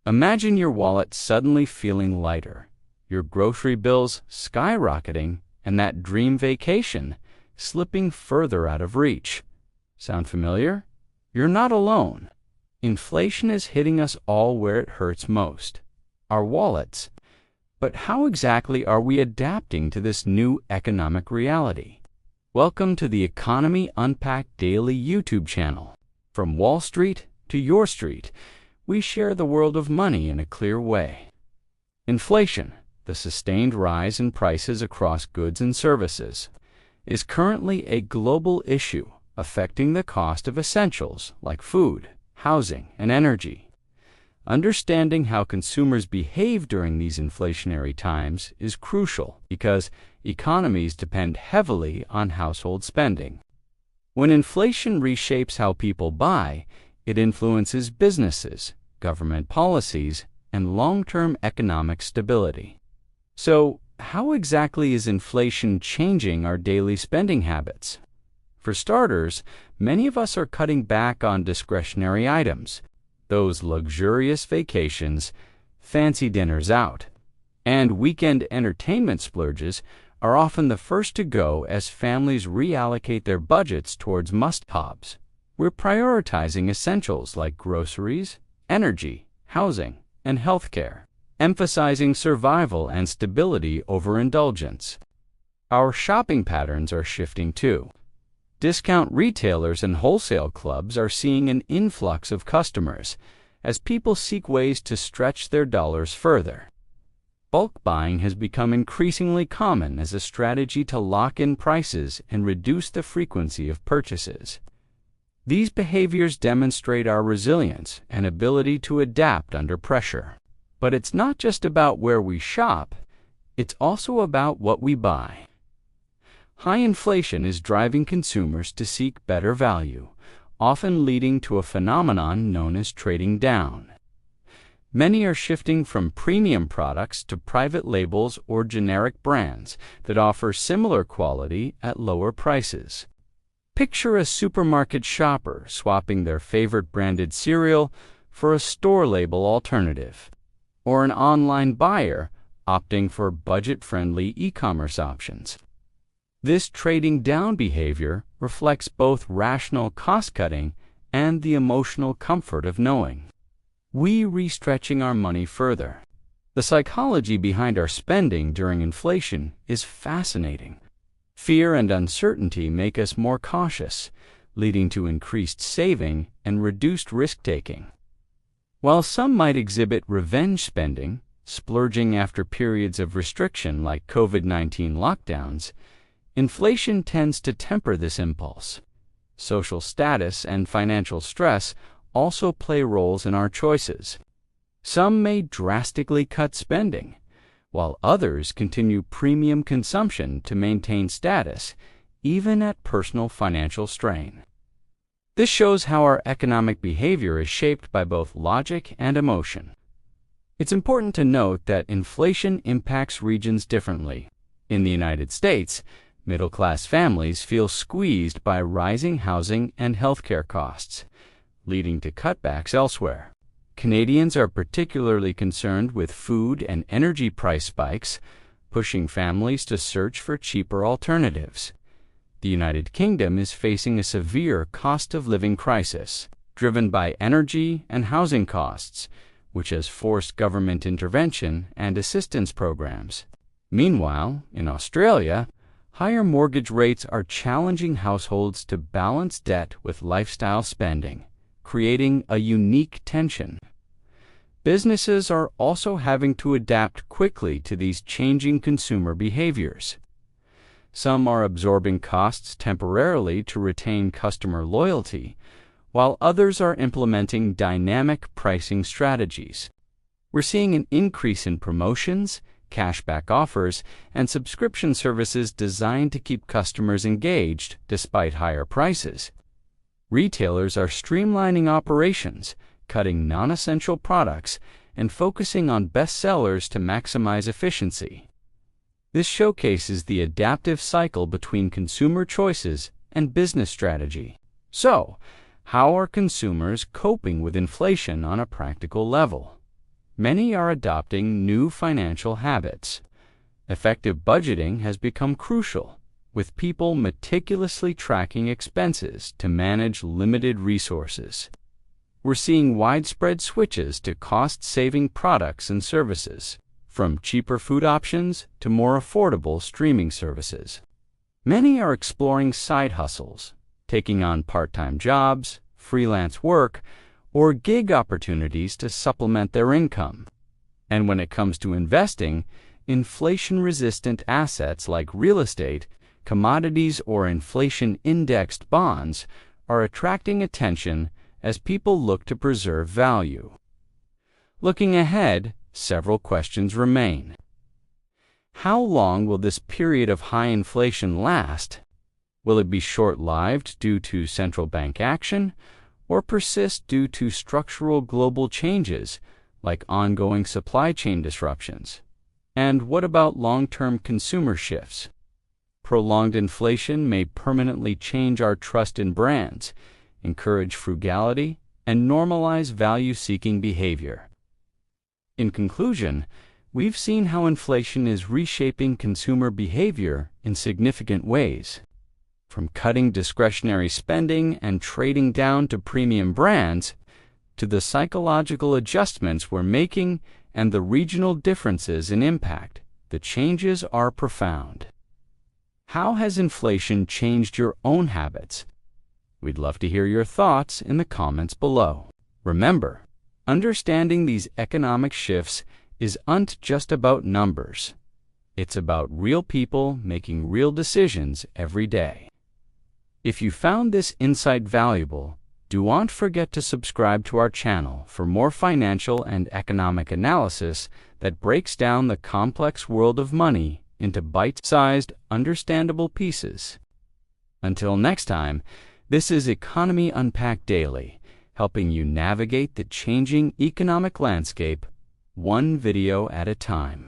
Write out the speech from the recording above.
Imagine your wallet suddenly feeling lighter, your grocery bills skyrocketing, and that dream vacation slipping further out of reach. Sound familiar? You're not alone. Inflation is hitting us all where it hurts most, our wallets. But how exactly are we adapting to this new economic reality? Welcome to the Economy Unpacked Daily YouTube channel. From Wall Street to your street, we share the world of money in a clear way. Inflation, the sustained rise in prices across goods and services, is currently a global issue affecting the cost of essentials like food, housing, and energy. Understanding how consumers behave during these inflationary times is crucial because economies depend heavily on household spending. When inflation reshapes how people buy, it influences businesses, government policies, and long-term economic stability. So, how exactly is inflation changing our daily spending habits? For starters, many of us are cutting back on discretionary items, those luxurious vacations, fancy dinners out, and weekend entertainment splurges are often the first to go as families reallocate their budgets towards must-haves. We're prioritizing essentials like groceries, energy, housing, and healthcare, emphasizing survival and stability over indulgence. Our shopping patterns are shifting too. Discount retailers and wholesale clubs are seeing an influx of customers as people seek ways to stretch their dollars further. Bulk buying has become increasingly common as a strategy to lock in prices and reduce the frequency of purchases. These behaviors demonstrate our resilience and ability to adapt under pressure. But it's not just about where we shop, it's also about what we buy. High inflation is driving consumers to seek better value, often leading to a phenomenon known as trading down. Many are shifting from premium products to private labels or generic brands that offer similar quality at lower prices. Picture a supermarket shopper swapping their favorite branded cereal for a store label alternative, or an online buyer opting for budget-friendly e-commerce options. This trading down behavior reflects both rational cost-cutting and the emotional comfort of knowing we're restretching our money further. The psychology behind our spending during inflation is fascinating. Fear and uncertainty make us more cautious, leading to increased saving and reduced risk-taking. While some might exhibit revenge spending, splurging after periods of restriction like COVID-19 lockdowns, inflation tends to temper this impulse. Social status and financial stress also play roles in our choices. Some may drastically cut spending, while others continue premium consumption to maintain status, even at personal financial strain. This shows how our economic behavior is shaped by both logic and emotion. It's important to note that inflation impacts regions differently. In the United States, middle-class families feel squeezed by rising housing and healthcare costs, leading to cutbacks elsewhere. Canadians are particularly concerned with food and energy price spikes, pushing families to search for cheaper alternatives. The United Kingdom is facing a severe cost of living crisis, driven by energy and housing costs, which has forced government intervention and assistance programs. Meanwhile, in Australia, higher mortgage rates are challenging households to balance debt with lifestyle spending, creating a unique tension. Businesses are also having to adapt quickly to these changing consumer behaviors. Some are absorbing costs temporarily to retain customer loyalty, while others are implementing dynamic pricing strategies. We're seeing an increase in promotions, cashback offers, and subscription services designed to keep customers engaged despite higher prices. Retailers are streamlining operations, cutting non-essential products, and focusing on best sellers to maximize efficiency. This showcases the adaptive cycle between consumer choices and business strategy. So, how are consumers coping with inflation on a practical level? many are adopting new financial habits. Effective budgeting has become crucial, with people meticulously tracking expenses to manage limited resources. We're seeing widespread switches to cost-saving products and services, from cheaper food options to more affordable streaming services. Many are exploring side hustles, taking on part-time jobs, freelance work, or gig opportunities to supplement their income. And when it comes to investing, inflation-resistant assets like real estate, commodities, or inflation-indexed bonds are attracting attention as people look to preserve value. Looking ahead, several questions remain. How long will this period of high inflation last? Will it be short-lived due to central bank action, or persist due to structural global changes like ongoing supply chain disruptions? And what about long-term consumer shifts? Prolonged inflation may permanently change our trust in brands, encourage frugality, and normalize value-seeking behavior. In conclusion, we've seen how inflation is reshaping consumer behavior in significant ways. From cutting discretionary spending and trading down to premium brands, to the psychological adjustments we're making and the regional differences in impact, the changes are profound. How has inflation changed your own habits? We'd love to hear your thoughts in the comments below. Remember, understanding these economic shifts isn't just about numbers. It's about real people making real decisions every day. If you found this insight valuable, don't forget to subscribe to our channel for more financial and economic analysis that breaks down the complex world of money into bite-sized, understandable pieces. Until next time, this is Economy Unpacked Daily, helping you navigate the changing economic landscape one video at a time.